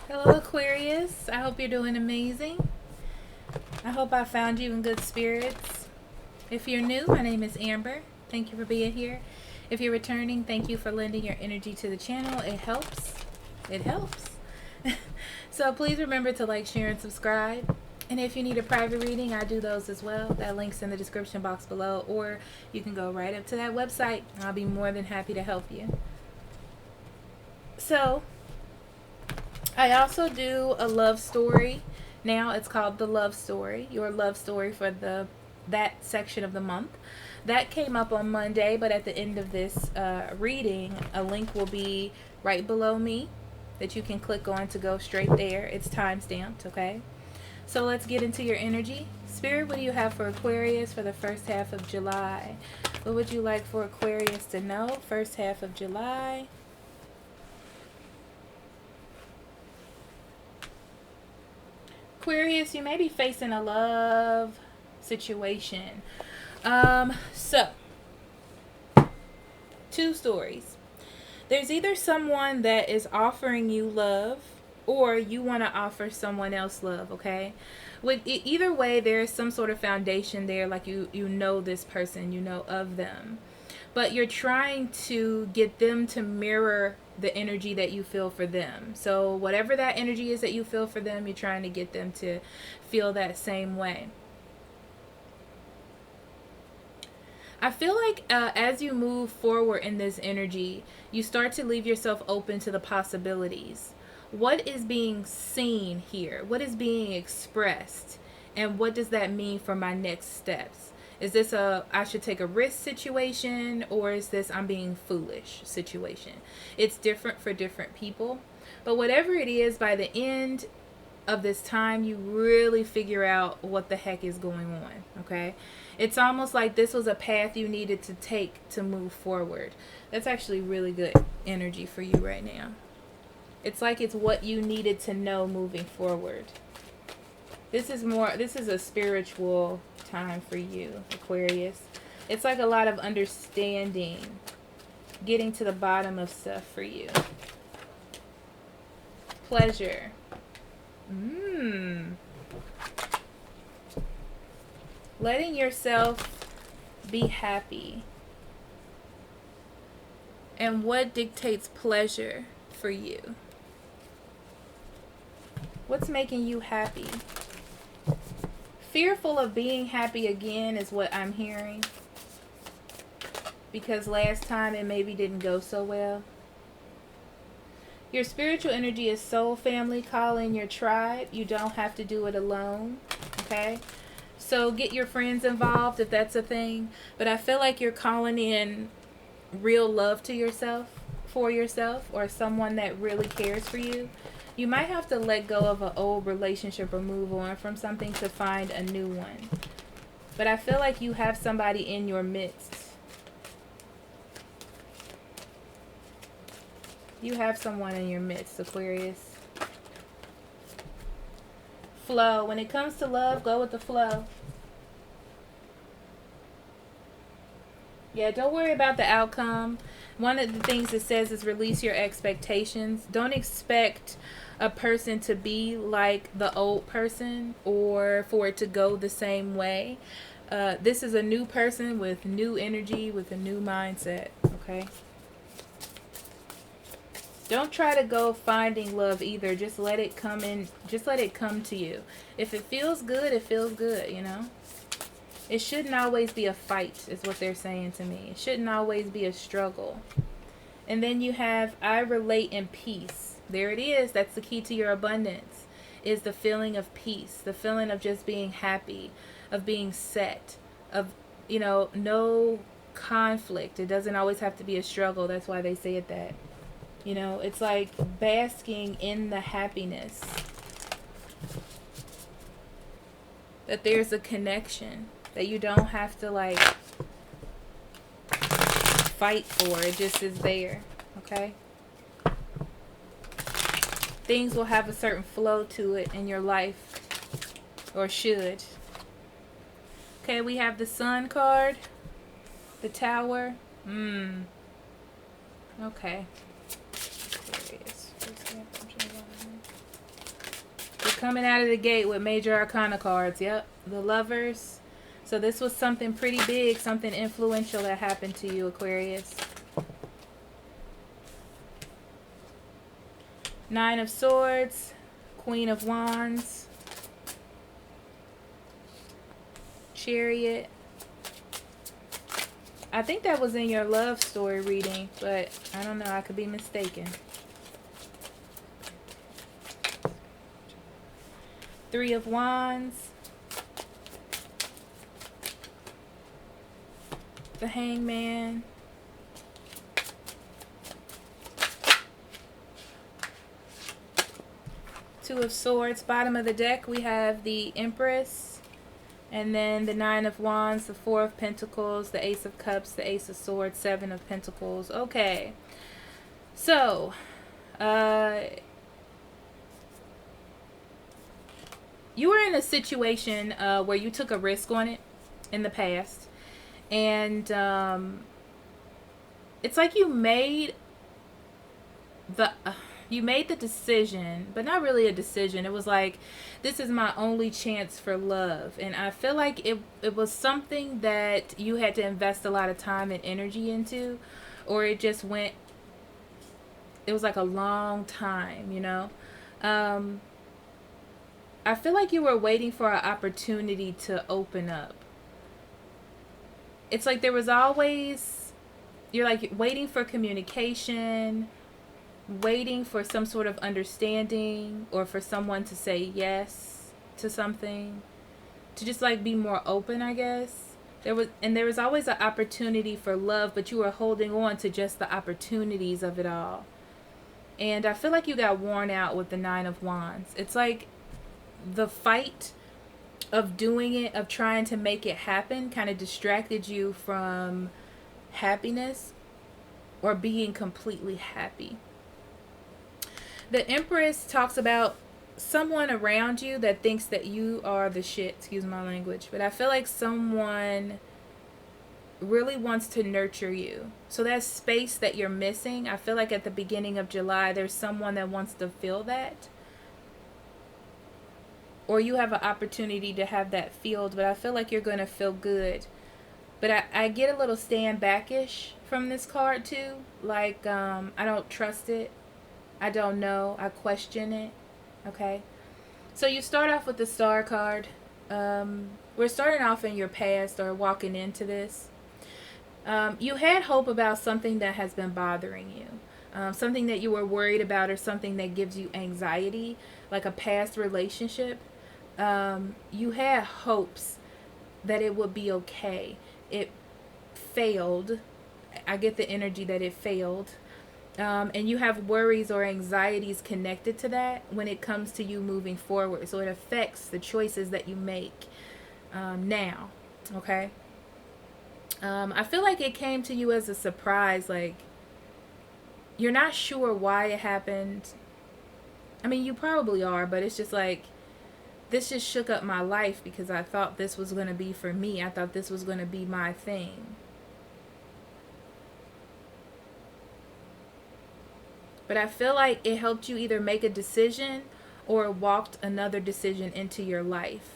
Hello, Aquarius. I hope you're doing amazing. I hope I found you in good spirits. If you're new, my name is Amber. Thank you for being here. If you're returning, thank you for lending your energy to the channel. It helps. It helps. So please remember to like, share, and subscribe. And if you need a private reading, I do those as well. That link's in the description box below, or you can go right up to that website. I'll be more than happy to help you. So, I also do a love story. Now it's called The Love Story, your love story for that section of the month. That came up on Monday, but at the end of this reading, a link will be right below me that you can click on to go straight there. It's time stamped, okay? So let's get into your energy. Spirit, what do you have for Aquarius for the first half of July? What would you like for Aquarius to know? First half of July. Aquarius, you may be facing a love situation. So, two stories. There's either someone that is offering you love, or you want to offer someone else love, okay? With either way, there is some sort of foundation there, like you know this person, you know of them. But you're trying to get them to mirror the energy that you feel for them. So whatever that energy is that you feel for them, you're trying to get them to feel that same way. I feel like as you move forward in this energy, you start to leave yourself open to the possibilities. What is being seen here? What is being expressed? And what does that mean for my next steps? Is this a I should take a risk situation, or is this I'm being foolish situation? It's different for different people. But whatever it is, by the end of this time, you really figure out what the heck is going on, okay? It's almost like this was a path you needed to take to move forward. That's actually really good energy for you right now. It's like it's what you needed to know moving forward. This is a spiritual time for you, Aquarius. It's like a lot of understanding, getting to the bottom of stuff for you. Pleasure. Letting yourself be happy. And what dictates pleasure for you? What's making you happy? Fearful of being happy again is what I'm hearing. Because last time it maybe didn't go so well. Your spiritual energy is soul family. Call in your tribe. You don't have to do it alone. Okay? So get your friends involved if that's a thing. But I feel like you're calling in real love to yourself, for yourself, or someone that really cares for you. You might have to let go of an old relationship or move on from something to find a new one. But I feel like you have somebody in your midst. You have someone in your midst, Aquarius. Flow. When it comes to love, go with the flow. Yeah, don't worry about the outcome. One of the things it says is release your expectations. Don't expect a person to be like the old person or for it to go the same way. This is a new person with new energy, with a new mindset, okay? Don't try to go finding love either. Just let it come in. Just let it come to you. If it feels good, it feels good, you know? It shouldn't always be a fight, is what they're saying to me. It shouldn't always be a struggle. And then you have, I relate in peace. There it is. That's the key to your abundance, is the feeling of peace, the feeling of just being happy, of being set, of, you know, no conflict. It doesn't always have to be a struggle. That's why they say it that. You know, it's like basking in the happiness. That there's a connection. That you don't have to, like, fight for. It just is there. Okay? Things will have a certain flow to it in your life. Or should. Okay, we have the Sun card. The Tower. Okay. Aquarius. coming out of the gate with major arcana cards. Yep, the Lovers. So this was something pretty big, something influential that happened to you, Aquarius. Nine of Swords, Queen of Wands, Chariot. I think that was in your love story reading, but I don't know. I could be mistaken. Three of Wands, the Hangman, Two of Swords. Bottom of the deck, we have the Empress, and then the Nine of Wands, the Four of Pentacles, the Ace of Cups, the Ace of Swords, Seven of Pentacles. Okay, so you were in a situation where you took a risk on it in the past, and it's like you made the decision, but not really a decision. It was like, this is my only chance for love. And I feel like it was something that you had to invest a lot of time and energy into, or it just went, it was like a long time, you know? I feel like you were waiting for an opportunity to open up. It's like there was always, you're like waiting for communication, waiting for some sort of understanding, or for someone to say yes to something, to just like be more open, I guess. There was always an opportunity for love, but you were holding on to just the opportunities of it all. And I feel like you got worn out with the Nine of Wands. It's like the fight of doing it, of trying to make it happen, kind of distracted you from happiness or being completely happy. The Empress talks about someone around you that thinks that you are the shit, excuse my language, but I feel like someone really wants to nurture you. So that space that you're missing, I feel like at the beginning of July, there's someone that wants to fill that. Or you have an opportunity to have that filled, but I feel like you're going to feel good. But I get a little stand back-ish from this card too. Like, I don't trust it. I don't know. I question it. Okay. So you start off with the Star card. We're starting off in your past or walking into this. You had hope about something that has been bothering you. Something that you were worried about, or something that gives you anxiety, like a past relationship. You had hopes that it would be okay. It failed. I get the energy that it failed. And you have worries or anxieties connected to that when it comes to you moving forward. So it affects the choices that you make now. Okay. I feel like it came to you as a surprise. Like, you're not sure why it happened. I mean, you probably are, but it's just like, this just shook up my life because I thought this was going to be for me. I thought this was going to be my thing. But I feel like it helped you either make a decision or walked another decision into your life.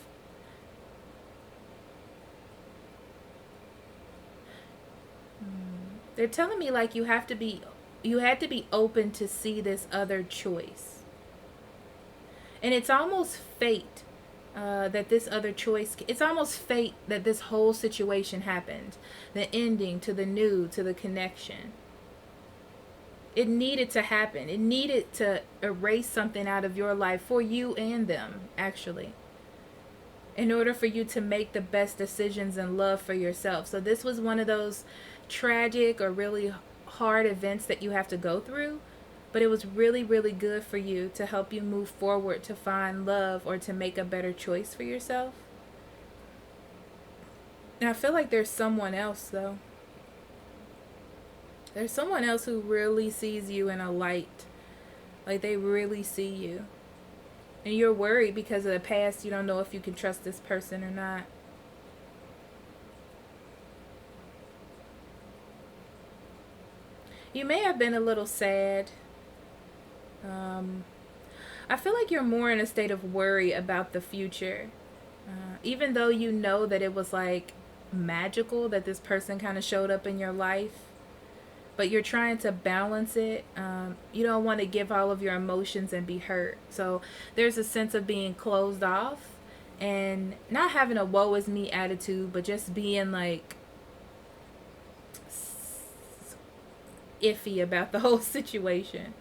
They're telling me like you had to be open to see this other choice. And it's almost fate that this other choice, it's almost fate that this whole situation happened. The ending to the new, to the connection. It needed to happen. It needed to erase something out of your life for you and them, actually, in order for you to make the best decisions in love for yourself. So this was one of those tragic or really hard events that you have to go through, but it was really, really good for you to help you move forward, to find love, or to make a better choice for yourself. And I feel like there's someone else, though. There's someone else who really sees you in a light. Like, they really see you. And you're worried because of the past. You don't know if you can trust this person or not. You may have been a little sad. I feel like you're more in a state of worry about the future. Even though you know that it was like magical that this person kind of showed up in your life, but you're trying to balance it. You don't want to give all of your emotions and be hurt. So there's a sense of being closed off and not having a woe is me attitude, but just being like iffy about the whole situation.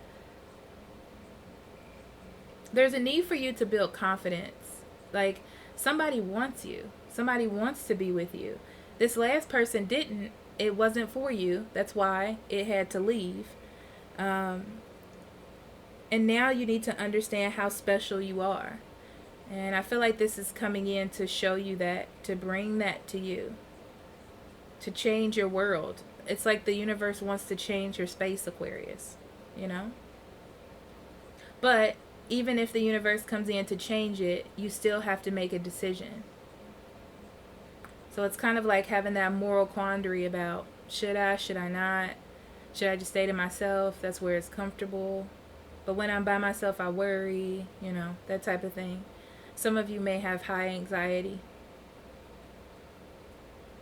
There's a need for you to build confidence. Like, somebody wants you. Somebody wants to be with you. This last person didn't. It wasn't for you. That's why it had to leave. And now you need to understand how special you are. And I feel like this is coming in to show you that, to bring that to you, to change your world. It's like the universe wants to change your space, Aquarius, you know? But even if the universe comes in to change it, you still have to make a decision. So it's kind of like having that moral quandary about, should I not? Should I just stay to myself? That's where it's comfortable. But when I'm by myself, I worry, you know, that type of thing. Some of you may have high anxiety.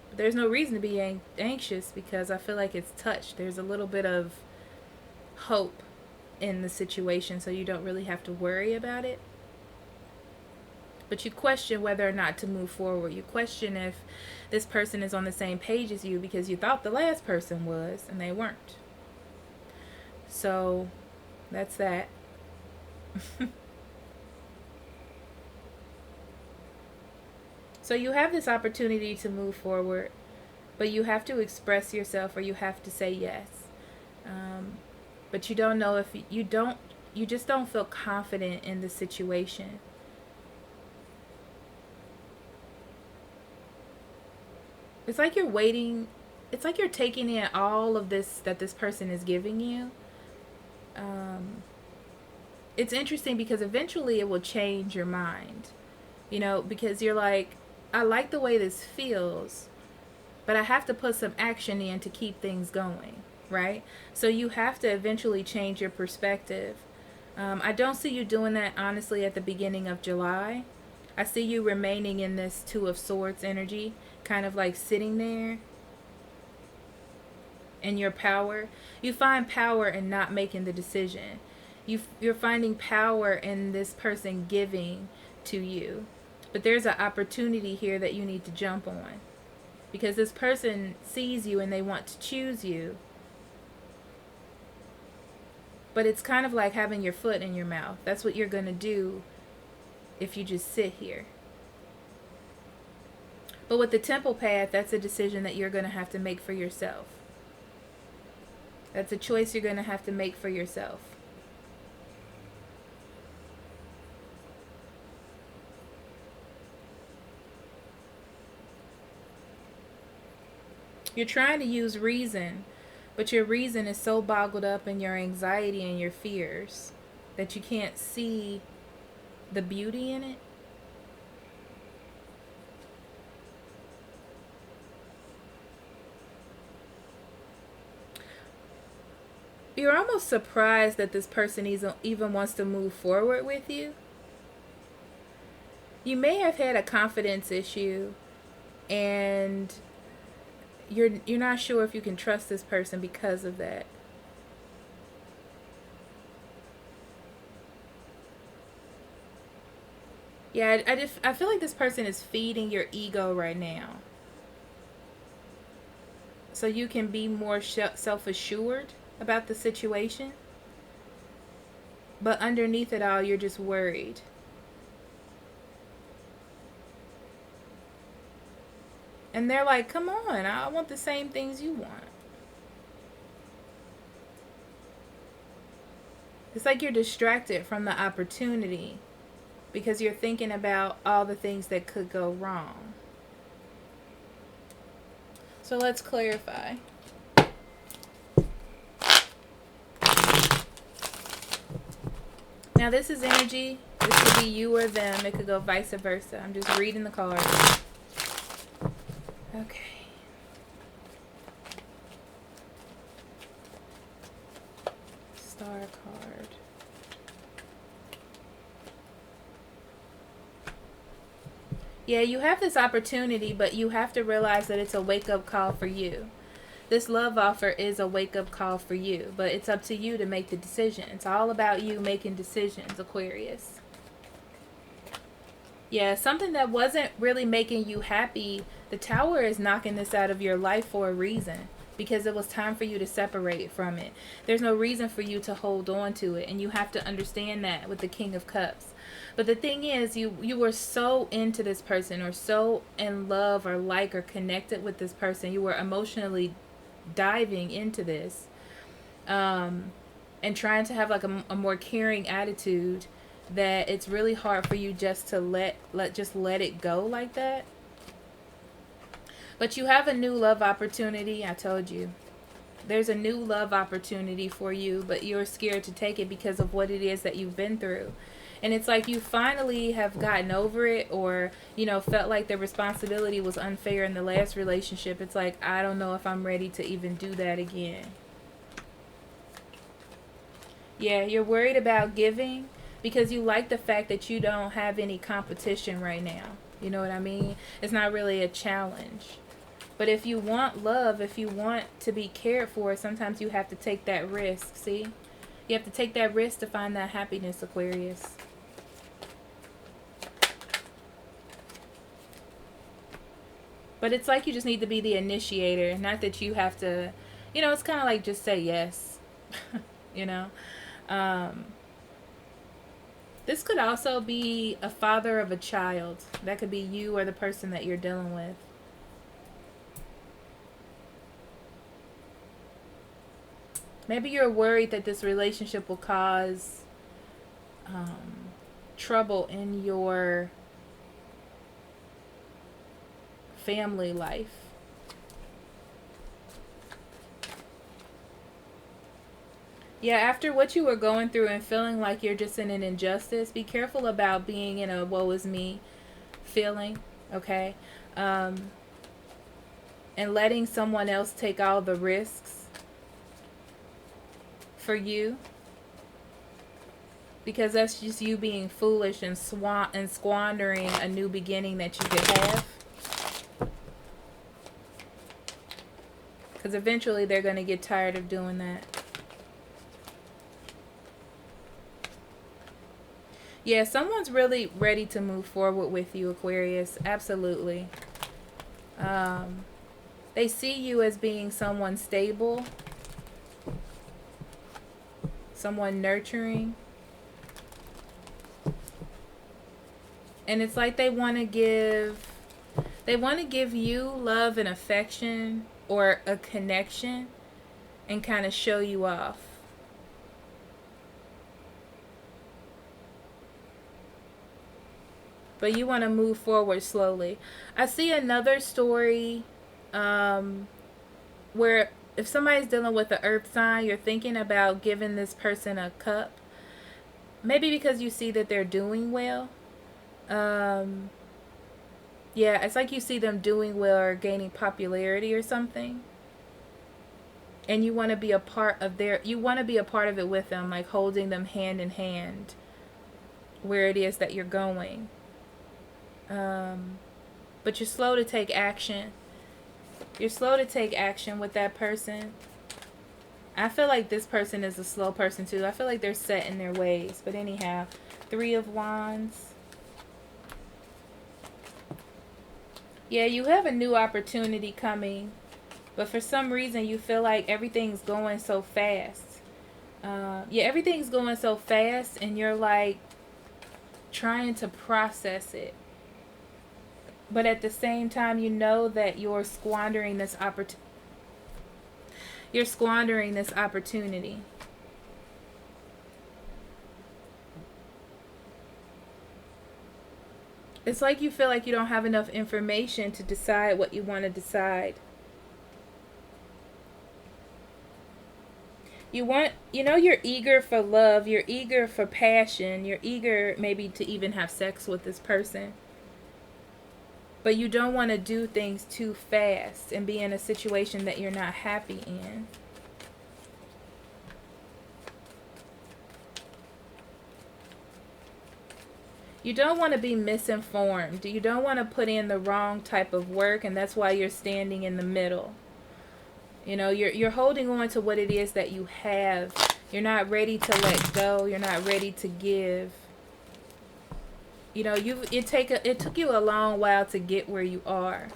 But there's no reason to be anxious because I feel like it's touched. There's a little bit of hope in the situation, so you don't really have to worry about it. But you question whether or not to move forward. You question if this person is on the same page as you because you thought the last person was and they weren't. So that's that. So you have this opportunity to move forward, but you have to express yourself or you have to say yes. But you don't know if you just don't feel confident in the situation. It's like you're waiting. It's like you're taking in all of this that this person is giving you. It's interesting because eventually it will change your mind. You know, because you're like, I like the way this feels, but I have to put some action in to keep things going, right? So you have to eventually change your perspective. I don't see you doing that, honestly, at the beginning of July. I see you remaining in this Two of Swords energy, kind of like sitting there in your power. You find power in not making the decision. You're finding power in this person giving to you. But there's an opportunity here that you need to jump on. Because this person sees you and they want to choose you. But it's kind of like having your foot in your mouth. That's what you're going to do if you just sit here. But with the Temple path, that's a decision that you're going to have to make for yourself. That's a choice you're going to have to make for yourself. You're trying to use reason, but your reason is so boggled up in your anxiety and your fears that you can't see the beauty in it. You're almost surprised that this person even wants to move forward with you. You may have had a confidence issue and you're not sure if you can trust this person because of that. Yeah, I feel like this person is feeding your ego right now. So you can be more self-assured about the situation. But underneath it all, you're just worried. And they're like, come on, I want the same things you want. It's like you're distracted from the opportunity because you're thinking about all the things that could go wrong. So let's clarify. Now this is energy. This could be you or them. It could go vice versa. I'm just reading the cards. Okay. Star card. Yeah, you have this opportunity, but you have to realize that it's a wake-up call for you. This love offer is a wake-up call for you, but it's up to you to make the decision. It's all about you making decisions, Aquarius. Yeah, something that wasn't really making you happy, the Tower is knocking this out of your life for a reason. Because it was time for you to separate from it. There's no reason for you to hold on to it. And you have to understand that with the King of Cups. But the thing is, you were so into this person, or so in love, or like, or connected with this person. You were emotionally diving into this. And trying to have like a more caring attitude, that it's really hard for you just to let it go like that. But you have a new love opportunity. I told you. There's a new love opportunity for you, but you're scared to take it because of what it is that you've been through. And it's like you finally have gotten over it, or, you know, felt like the responsibility was unfair in the last relationship. It's like, I don't know if I'm ready to even do that again. Yeah, you're worried about giving because you like the fact that you don't have any competition right now. You know what I mean? It's not really a challenge. But if you want love, if you want to be cared for, sometimes you have to take that risk, see? You have to take that risk to find that happiness, Aquarius. But it's like you just need to be the initiator. Not that you have to, you know, it's kind of like just say yes. You know? This could also be a father of a child. That could be you or the person that you're dealing with. Maybe you're worried that this relationship will cause trouble in your family life. Yeah, after what you were going through and feeling like you're just in an injustice, be careful about being in a woe is me feeling, okay? And letting someone else take all the risks for you, because that's just you being foolish and squandering a new beginning that you could have. Because eventually they're going to get tired of doing that. Yeah, someone's really ready to move forward with you, Aquarius. Absolutely. They see you as being someone stable, someone nurturing. And it's like they want to give you love and affection, or a connection, and kind of show you off. But you want to move forward slowly. I see another story where if somebody's dealing with an earth sign, you're thinking about giving this person a cup. Maybe because you see that they're doing well. Yeah, it's like you see them doing well or gaining popularity or something. And you want to be a part of it with them, like holding them hand in hand where it is that you're going. But you're slow to take action. You're slow to take action with that person. I feel like this person is a slow person too. I feel like they're set in their ways. But anyhow, 3 of Wands. Yeah, you have a new opportunity coming. But for some reason, you feel like everything's going so fast. Yeah, everything's going so fast, and you're like trying to process it. But at the same time, you know that you're squandering this opportunity. You're squandering this opportunity. It's like you feel like you don't have enough information to decide what you want to decide. You're eager for love. You're eager for passion. You're eager maybe to even have sex with this person. But you don't want to do things too fast and be in a situation that you're not happy in. You don't want to be misinformed. You don't want to put in the wrong type of work, and that's why you're standing in the middle. You know, you're holding on to what it is that you have. You're not ready to let go. You're not ready to give. You know, it took you a long while to get where you are.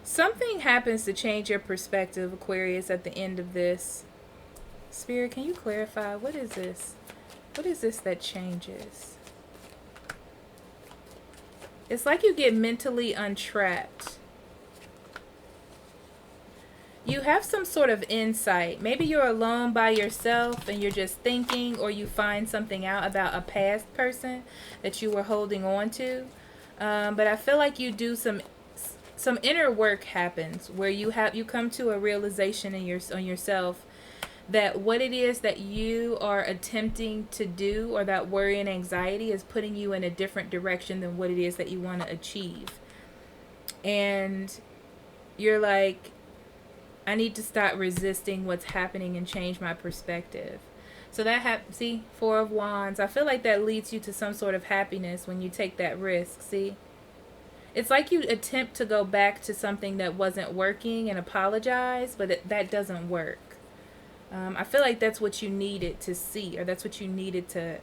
Something happens to change your perspective, Aquarius, at the end of this. Spirit, can you clarify? What is this? What is this that changes? It's like you get mentally untrapped. You have some sort of insight. Maybe you're alone by yourself and you're just thinking, or you find something out about a past person that you were holding on to. But I feel like you do some inner work happens where you come to a realization on yourself that what it is that you are attempting to do, or that worry and anxiety, is putting you in a different direction than what it is that you want to achieve. And you're like, I need to stop resisting what's happening and change my perspective. So that see, Four of Wands. I feel like that leads you to some sort of happiness when you take that risk. See, it's like you attempt to go back to something that wasn't working and apologize, but that doesn't work. I feel like that's what you needed to see, or that's what you needed to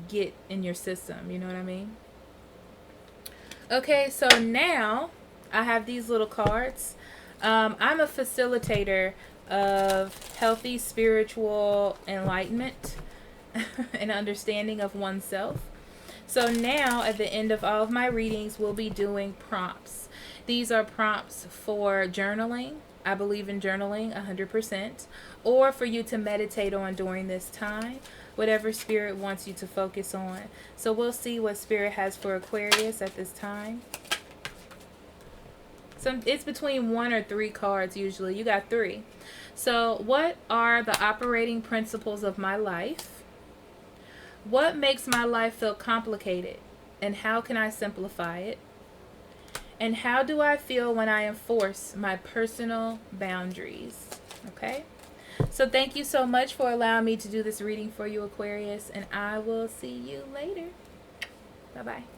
get in your system. You know what I mean? Okay, so now I have these little cards. I'm a facilitator of healthy spiritual enlightenment and understanding of oneself. So now at the end of all of my readings, we'll be doing prompts. These are prompts for journaling. I believe in journaling 100%, or for you to meditate on during this time, whatever Spirit wants you to focus on. So we'll see what Spirit has for Aquarius at this time. So it's between 1 or 3 cards usually. You got 3. So what are the operating principles of my life? What makes my life feel complicated, and how can I simplify it? And how do I feel when I enforce my personal boundaries? Okay? So thank you so much for allowing me to do this reading for you, Aquarius, and I will see you later. Bye-bye.